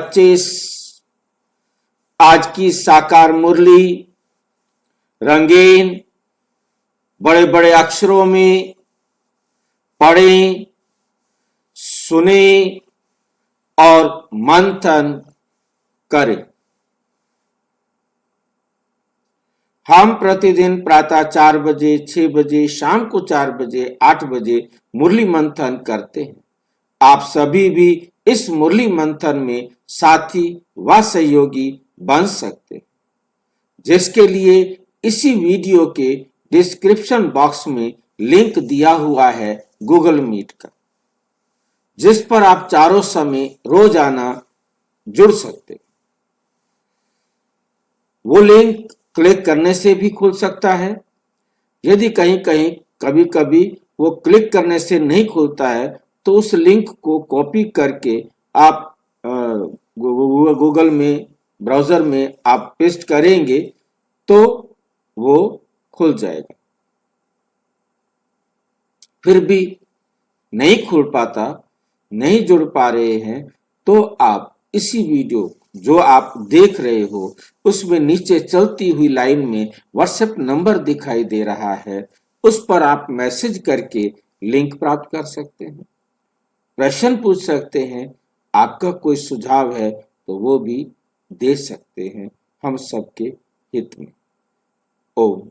25 आज की साकार मुरली रंगीन बड़े बड़े अक्षरों में पढ़ें, सुने और मंथन करें। हम प्रतिदिन प्रातः 4 बजे, 6 बजे, शाम को 4 बजे, 8 बजे मुरली मंथन करते हैं। आप सभी भी इस मुरली मंथन में साथी व सहयोगी बन सकते हैं, जिसके लिए इसी वीडियो के डिस्क्रिप्शन बॉक्स में लिंक दिया हुआ है गूगल मीट का, जिस पर आप चारों समय रोजाना जुड़ सकते हैं। वो लिंक क्लिक करने से भी खुल सकता है। यदि कहीं कहीं कभी कभी वो क्लिक करने से नहीं खुलता है तो उस लिंक को कॉपी करके आप गूगल में ब्राउजर में आप पेस्ट करेंगे तो वो खुल जाएगा। फिर भी नहीं खुल पाता, नहीं जुड़ पा रहे हैं तो आप इसी वीडियो जो आप देख रहे हो उसमें नीचे चलती हुई लाइन में व्हाट्सएप नंबर दिखाई दे रहा है, उस पर आप मैसेज करके लिंक प्राप्त कर सकते हैं, प्रश्न पूछ सकते हैं, आपका कोई सुझाव है तो वो भी दे सकते हैं, हम सबके हित में। ओम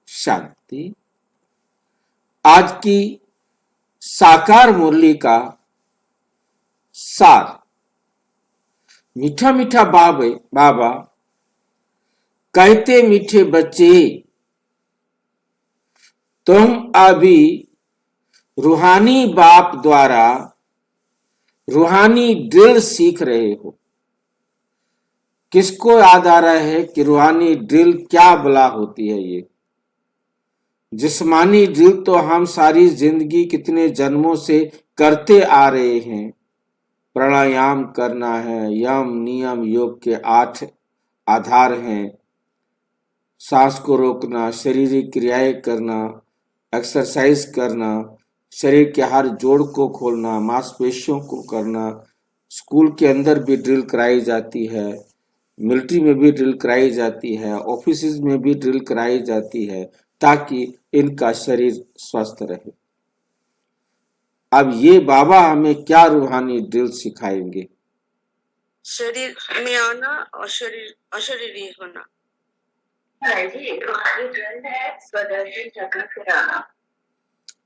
शांति। आज की साकार मुरली का सार। मीठा मीठा बाबा कहते मीठे बच्चे, तुम अभी रूहानी बाप द्वारा रूहानी ड्रिल सीख रहे हो। किसको याद आ रहा है कि रूहानी ड्रिल क्या बला होती है? ये जिस्मानी ड्रिल तो हम सारी जिंदगी कितने जन्मों से करते आ रहे हैं। प्राणायाम करना है, यम नियम योग के 8 आधार हैं। सांस को रोकना, शारीरिक क्रियाएं करना, एक्सरसाइज करना, शरीर के हर जोड़ को खोलना, मांसपेशियों को करना। स्कूल के अंदर भी ड्रिल कराई जाती है, मिलिट्री में भी ड्रिल कराई जाती है, ऑफिस में भी ड्रिल कराई जाती है ताकि इनका शरीर स्वस्थ रहे। अब ये बाबा हमें क्या रूहानी ड्रिल सिखाएंगे? शरीर में आना और शरीर अशरीरी होना।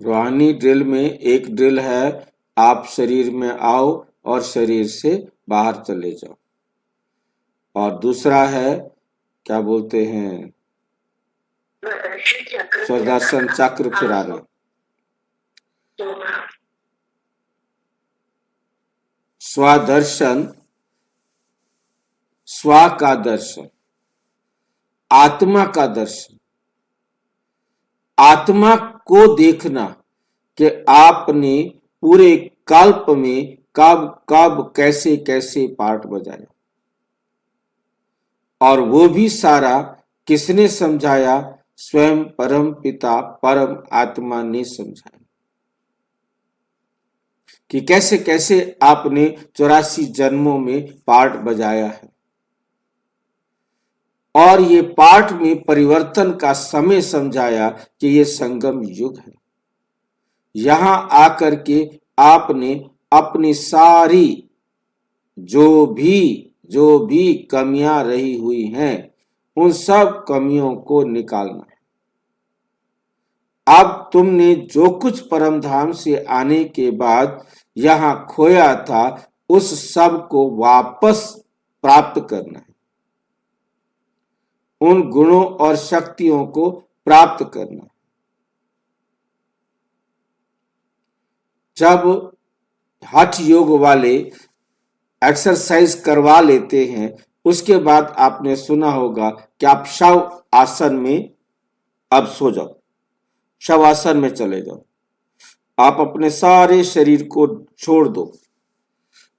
रूहानी ड्रिल में एक ड्रिल है, आप शरीर में आओ और शरीर से बाहर चले जाओ, और दूसरा है क्या बोलते हैं, स्वदर्शन चक्र फिराना। स्वदर्शन, स्व का दर्शन, आत्मा का दर्शन, आत्मा को देखना कि आपने पूरे कल्प में कब कब कैसे कैसे पार्ट बजाया, और वो भी सारा किसने समझाया? स्वयं परम पिता परम आत्मा ने समझाया कि कैसे कैसे आपने 84 जन्मों में पार्ट बजाया है, और ये पार्ट में परिवर्तन का समय समझाया कि ये संगम युग है। यहां आकर के आपने अपनी सारी जो भी कमियां रही हुई हैं उन सब कमियों को निकालना है। अब तुमने जो कुछ परम धाम से आने के बाद यहां खोया था उस सब को वापस प्राप्त करना है, उन गुणों और शक्तियों को प्राप्त करना है। जब हठ योग वाले एक्सरसाइज करवा लेते हैं उसके बाद आपने सुना होगा कि आप शव आसन में अब सो जाओ, शव आसन में चले जाओ, आप अपने सारे शरीर को छोड़ दो।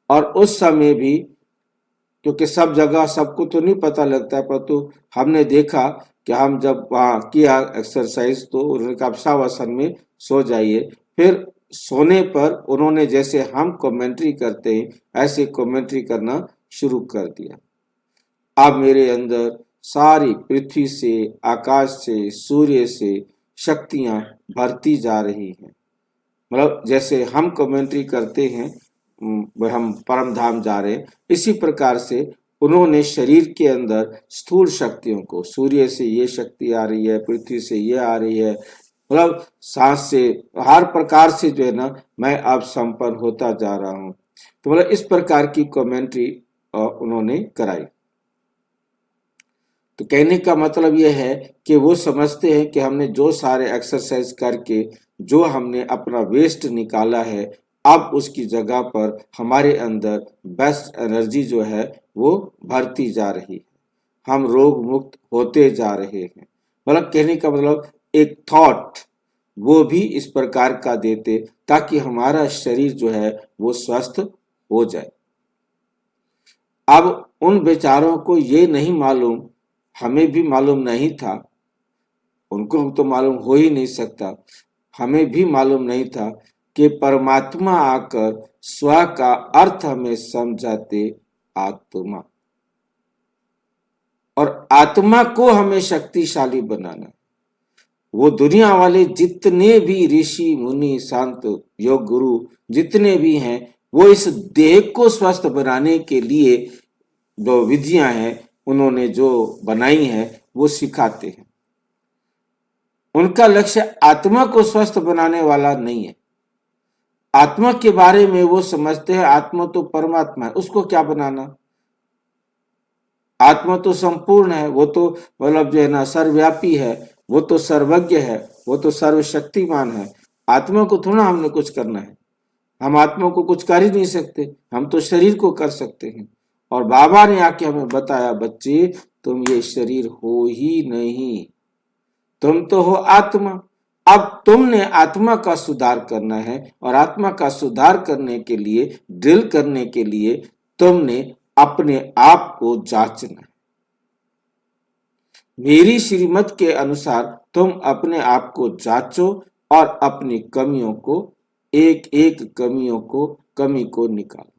और उस समय भी, क्योंकि सब जगह सबको तो नहीं पता लगता, परंतु हमने देखा कि हम जब वहां किया एक्सरसाइज तो उन्होंने कहा शव आसन में सो जाइए, फिर सोने पर उन्होंने जैसे हम कमेंट्री करते हैं ऐसे कमेंट्री करना शुरू कर दिया। अब मेरे अंदर सारी पृथ्वी से, आकाश से, सूर्य से शक्तियां भरती जा रही हैं। मतलब जैसे हम कमेंट्री करते हैं हम परम धाम जा रहे हैं, इसी प्रकार से उन्होंने शरीर के अंदर स्थूल शक्तियों को, सूर्य से ये शक्ति आ रही है, पृथ्वी से ये आ रही है, मतलब सांस से, हर प्रकार से जो है ना मैं अब संपन्न होता जा रहा हूं। तो मतलब इस प्रकार की कमेंट्री उन्होंने कराई। तो कहने का मतलब यह है कि वो समझते हैं कि हमने जो सारे एक्सरसाइज करके जो हमने अपना वेस्ट निकाला है, अब उसकी जगह पर हमारे अंदर बेस्ट एनर्जी जो है वो भरती जा रही है, हम रोग मुक्त होते जा रहे हैं। मतलब कहने का मतलब एक थॉट वो भी इस प्रकार का देते ताकि हमारा शरीर जो है वो स्वस्थ हो जाए। अब उन बेचारों को ये नहीं मालूम, हमें भी मालूम नहीं था, उनको तो मालूम हो ही नहीं सकता, हमें भी मालूम नहीं था कि परमात्मा आकर स्व का अर्थ हमें समझाते आत्मा, और आत्मा को हमें शक्तिशाली बनाना। वो दुनिया वाले जितने भी ऋषि मुनि संत योग गुरु जितने भी हैं, वो इस देह को स्वस्थ बनाने के लिए जो विधियां हैं उन्होंने जो बनाई हैं वो सिखाते हैं। उनका लक्ष्य आत्मा को स्वस्थ बनाने वाला नहीं है। आत्मा के बारे में वो समझते हैं आत्मा तो परमात्मा है, उसको क्या बनाना। आत्मा तो संपूर्ण है, वो तो मतलब जो है ना सर्वव्यापी है, वो तो सर्वज्ञ है, वो तो सर्वशक्तिमान है। आत्मा को थोड़ा हमने कुछ करना है, हम आत्मा को कुछ कर ही नहीं सकते, हम तो शरीर को कर सकते हैं। और बाबा ने आके हमें बताया, बच्चे तुम ये शरीर हो ही नहीं, तुम तो हो आत्मा। अब तुमने आत्मा का सुधार करना है, और आत्मा का सुधार करने के लिए, ड्रिल करने के लिए तुमने अपने आप को जांचना है। मेरी श्रीमत के अनुसार तुम अपने आप को जांचो और अपनी कमियों को, एक एक कमी को निकालो।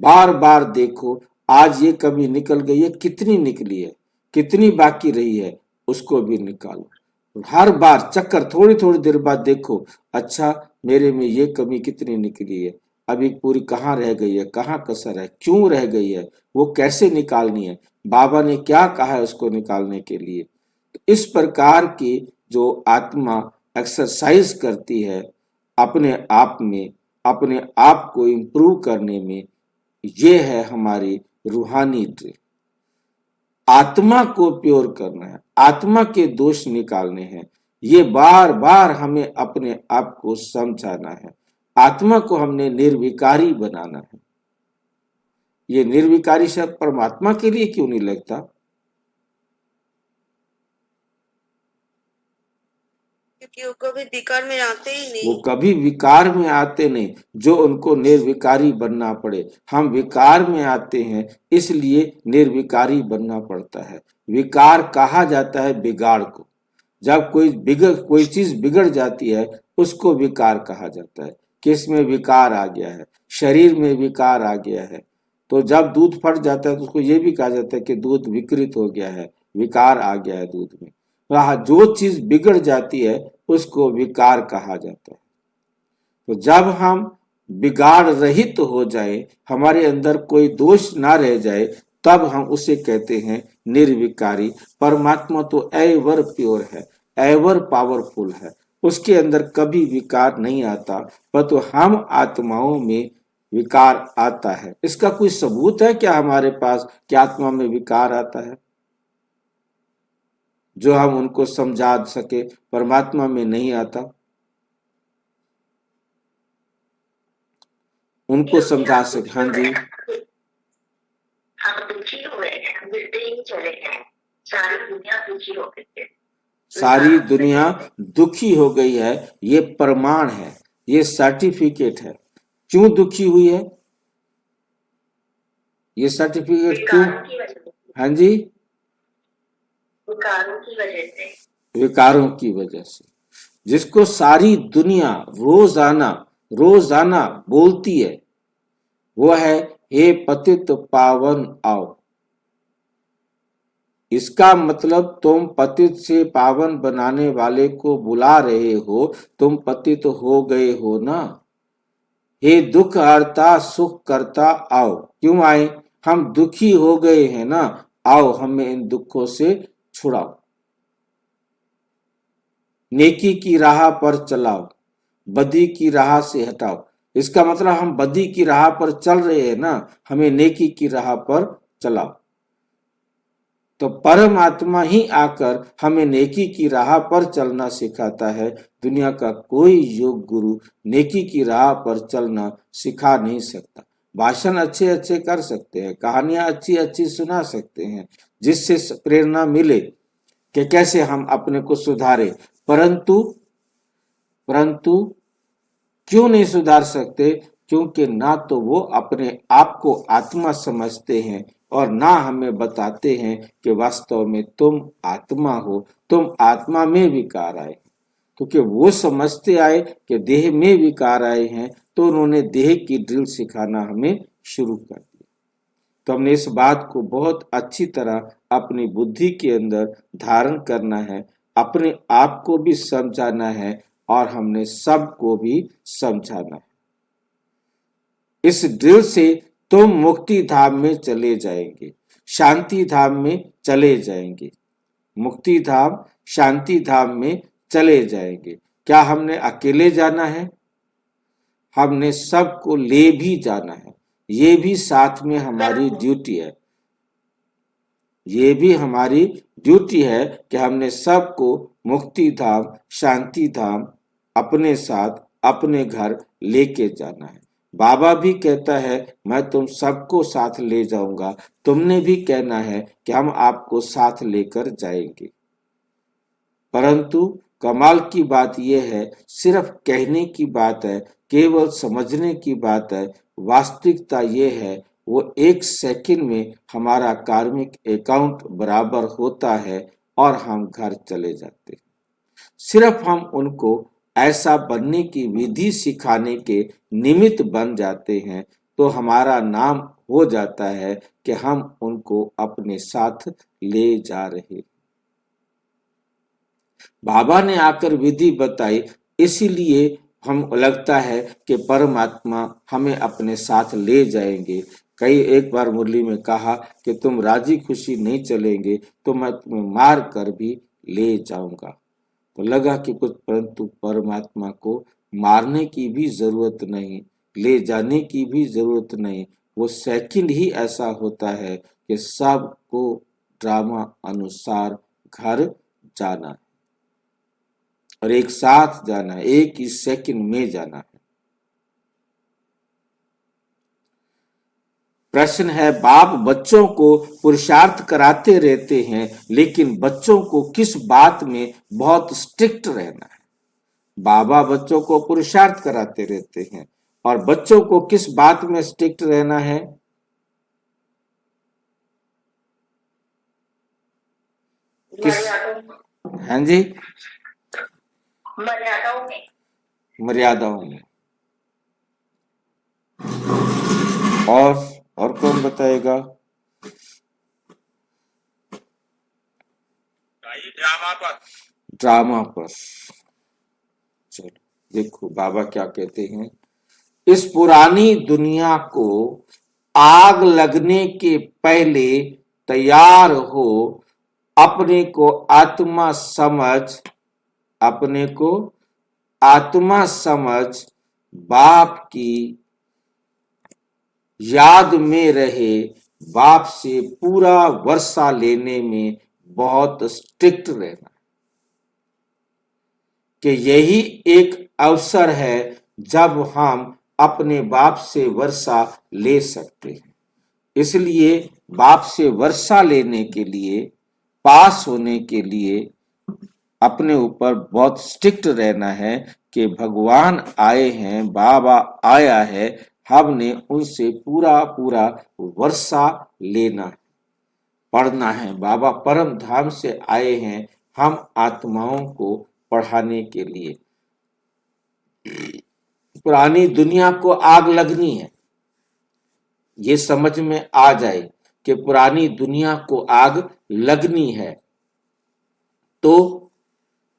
बार बार देखो, आज ये कमी निकल गई है, कितनी निकली है, कितनी बाकी रही है, उसको भी निकालो। हर बार चक्कर थोड़ी थोड़ी देर बाद देखो, अच्छा मेरे में ये कमी कितनी निकली है, अभी पूरी कहाँ रह गई है, कहाँ कसर है, क्यों रह गई है, वो कैसे निकालनी है, बाबा ने क्या कहा है उसको निकालने के लिए। तो इस प्रकार की जो आत्मा एक्सरसाइज करती है अपने आप में, अपने आप को इम्प्रूव करने में, ये है हमारी रूहानी ड्रिल। आत्मा को प्योर करना है, आत्मा के दोष निकालने हैं, ये बार बार हमें अपने आप को समझाना है। आत्मा को हमने निर्विकारी बनाना है। ये निर्विकारी शब्द परमात्मा के लिए क्यों नहीं लगता? क्योंकि वो कभी विकार में आते ही वो नहीं। कभी विकार में आते नहीं, जो उनको निर्विकारी बनना पड़े। हम विकार में आते हैं, इसलिए निर्विकारी बनना पड़ता है। विकार कहा जाता है बिगाड़ को। जब कोई चीज बिगड़ जाती है, उसको विकार कहा जाता है। किसमें विकार आ गया है? शरीर में विकार आ गया है। तो जब दूध फट जाता है तो उसको ये भी कहा जाता है कि दूध विकृत हो गया है, विकार आ गया है दूध में। जो चीज बिगड़ जाती है उसको विकार कहा जाता है। तो जब हम बिगाड़ रहित हो जाए, हमारे अंदर कोई दोष ना रह जाए, तब हम उसे कहते हैं निर्विकारी। परमात्मा तो एवर प्योर है, एवर पावरफुल है, उसके अंदर कभी विकार नहीं आता, परंतु हम आत्माओं में विकार आता है। इसका कोई सबूत है क्या हमारे पास कि आत्मा में विकार आता है जो हम उनको समझा सके? परमात्मा में नहीं आता, उनको समझा सके। हाँ जी, हम दुखी हुए हैं, हम मिलते ही चले गए, सारी दुनिया दुखी हो गई है। सारी दुनिया दुखी हो गई है, ये प्रमाण है, ये सर्टिफिकेट है। क्यों दुखी हुई है? ये सर्टिफिकेट क्यों? विकारों की वजह से, हाँ जी, विकारों की वजह से, विकारों की वजह से। जिसको सारी दुनिया रोजाना रोजाना बोलती है, वो है हे पतित पावन आओ। इसका मतलब तुम पतित से पावन बनाने वाले को बुला रहे हो, तुम पतित हो गए हो ना। हे दुख हरता सुख करता आओ। क्यों आए? हम दुखी हो गए हैं ना, आओ हमें इन दुखों से छुड़ाओ। नेकी की राह पर चलाओ, बदी की राह से हटाओ। इसका मतलब हम बदी की राह पर चल रहे हैं ना, हमें नेकी की राह पर चलाओ। तो परमात्मा ही आकर हमें नेकी की राह पर चलना सिखाता है। दुनिया का कोई योग गुरु नेकी की राह पर चलना सिखा नहीं सकता। भाषण अच्छे अच्छे कर सकते हैं, कहानियां अच्छी अच्छी सुना सकते हैं, जिससे प्रेरणा मिले कि कैसे हम अपने को सुधारे, परंतु परंतु क्यों नहीं सुधार सकते? क्योंकि ना तो वो अपने आप को आत्मा समझते हैं और ना हमें बताते हैं कि वास्तव में तुम आत्मा हो, तुम आत्मा में विकार आए। क्योंकि वो समझते आए कि देह में विकार आए हैं, तो उन्होंने देह की ड्रिल सिखाना हमें शुरू कर दिया। तो हमने इस बात को बहुत अच्छी तरह अपनी बुद्धि के अंदर धारण करना है, अपने आप को भी समझाना है और हमने सबको भी समझाना है। इस ड्रिल से तुम मुक्ति धाम में चले जाएंगे, शांति धाम में चले जाएंगे। मुक्ति धाम, शांति धाम में चले जाएंगे। क्या हमने अकेले जाना है? हमने सबको ले भी जाना है। ये भी साथ में हमारी ड्यूटी है। ये भी हमारी ड्यूटी है कि हमने सबको मुक्ति धाम, शांति धाम अपने साथ, अपने घर लेके जाना है। बाबा भी कहता है मैं तुम सबको साथ ले जाऊंगा। तुमने भी कहना है कि हम आपको साथ लेकर जाएंगे। परंतु कमाल की बात यह है, सिर्फ कहने की बात है, केवल समझने की बात है। वास्तविकता यह है, वो 1 सेकंड में हमारा कार्मिक अकाउंट बराबर होता है और हम घर चले जाते हैं। सिर्फ हम उनको ऐसा बनने की विधि सिखाने के निमित्त बन जाते हैं, तो हमारा नाम हो जाता है कि हम उनको अपने साथ ले जा रहे। बाबा ने आकर विधि बताई, इसीलिए हम लगता है कि परमात्मा हमें अपने साथ ले जाएंगे। कई एक बार मुरली में कहा कि तुम राजी खुशी नहीं चलेंगे तो मैं तुम्हें मार कर भी ले जाऊंगा। तो लगा कि कुछ, परंतु परमात्मा को मारने की भी जरूरत नहीं, ले जाने की भी जरूरत नहीं। वो सेकंड ही ऐसा होता है कि सबको ड्रामा अनुसार घर जाना है और एक साथ जाना है, एक ही सेकंड में जाना है। प्रश्न है, बाप बच्चों को पुरुषार्थ कराते रहते हैं, लेकिन बच्चों को किस बात में बहुत स्ट्रिक्ट रहना है? बाबा बच्चों को पुरुषार्थ कराते रहते हैं और बच्चों को किस बात में स्ट्रिक्ट रहना है? किस? हाँ जी, मर्यादाओं में। मर्यादाओं में। और कौन बताएगा? ड्रामा पर। चलो देखो बाबा क्या कहते हैं, इस पुरानी दुनिया को आग लगने के पहले तैयार हो, अपने को आत्मा समझ, अपने को आत्मा समझ, बाप की याद में रहे, बाप से पूरा वर्षा लेने में बहुत स्ट्रिक्ट रहना, कि यही एक अवसर है जब हम अपने बाप से वर्षा ले सकते हैं। इसलिए बाप से वर्षा लेने के लिए, पास होने के लिए अपने ऊपर बहुत स्ट्रिक्ट रहना है कि भगवान आए हैं, बाबा आया है, हमने उनसे पूरा पूरा वर्षा लेना, पढ़ना है। बाबा परम धाम से आए हैं, हम आत्माओं को पढ़ाने के लिए। पुरानी दुनिया को आग लगनी है, ये समझ में आ जाए कि पुरानी दुनिया को आग लगनी है, तो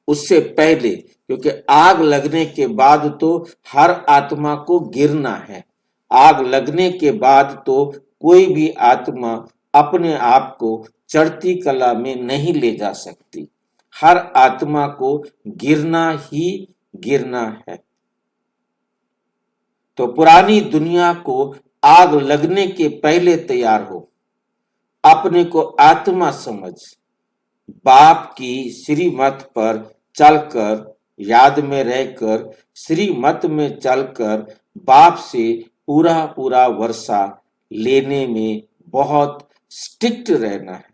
उससे पहले, क्योंकि आग लगने के बाद तो हर आत्मा को गिरना है। आग लगने के बाद तो कोई भी आत्मा अपने आप को चढ़ती कला में नहीं ले जा सकती। हर आत्मा को गिरना ही गिरना है। तो पुरानी दुनिया को आग लगने के पहले तैयार हो। अपने को आत्मा समझ, बाप की श्रीमत पर चलकर, याद में रहकर श्रीमत में चलकर बाप से पूरा पूरा वर्षा लेने में बहुत स्ट्रिक्ट रहना है।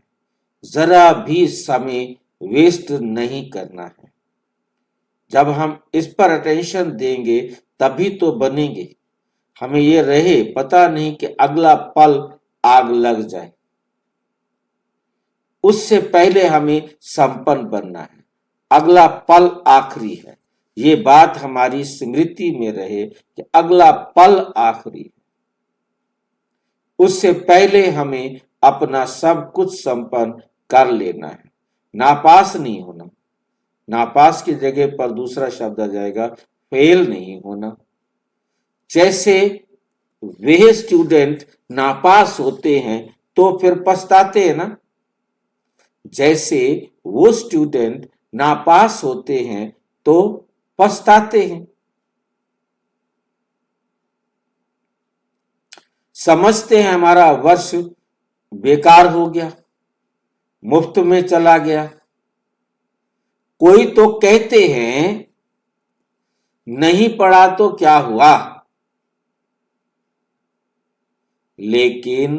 जरा भी समय वेस्ट नहीं करना है। जब हम इस पर अटेंशन देंगे तभी तो बनेंगे। हमें ये रहे पता नहीं कि अगला पल आग लग जाए, उससे पहले हमें संपन्न बनना है। अगला पल आखिरी है, ये बात हमारी स्मृति में रहे कि अगला पल आखिरी है। उससे पहले हमें अपना सब कुछ संपन्न कर लेना है। नापास नहीं होना। नापास की जगह पर दूसरा शब्द आ जाएगा, फेल नहीं होना। जैसे वे स्टूडेंट नापास होते हैं तो फिर पछताते हैं ना, जैसे वो स्टूडेंट नापास होते हैं तो पछताते हैं। समझते हैं हमारा वर्ष बेकार हो गया, मुफ्त में चला गया। कोई तो कहते हैं नहीं पढ़ा तो क्या हुआ, लेकिन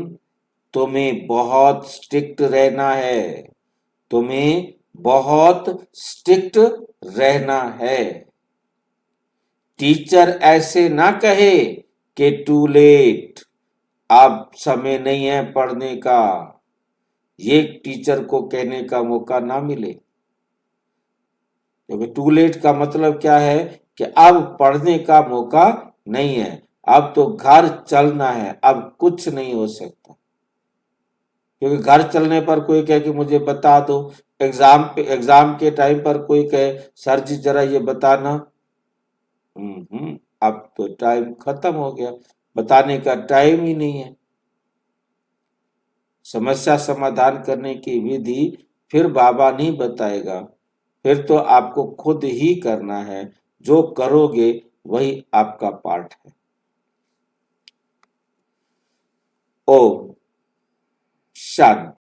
तुम्हें बहुत स्ट्रिक्ट रहना है। तुम्हें बहुत स्ट्रिक्ट रहना है। टीचर ऐसे ना कहे कि टू लेट, अब समय नहीं है पढ़ने का। ये टीचर को कहने का मौका ना मिले, क्योंकि टू लेट का मतलब क्या है कि अब पढ़ने का मौका नहीं है, अब तो घर चलना है, अब कुछ नहीं हो सकता। क्योंकि घर चलने पर कोई कहे कि मुझे बता दो, एग्जाम के टाइम पर कोई कहे सर जी जरा ये बताना, अब तो टाइम खत्म हो गया, बताने का टाइम ही नहीं है। समस्या समाधान करने की विधि फिर बाबा नहीं बताएगा, फिर तो आपको खुद ही करना है। जो करोगे वही आपका पाठ है। ओम शांति।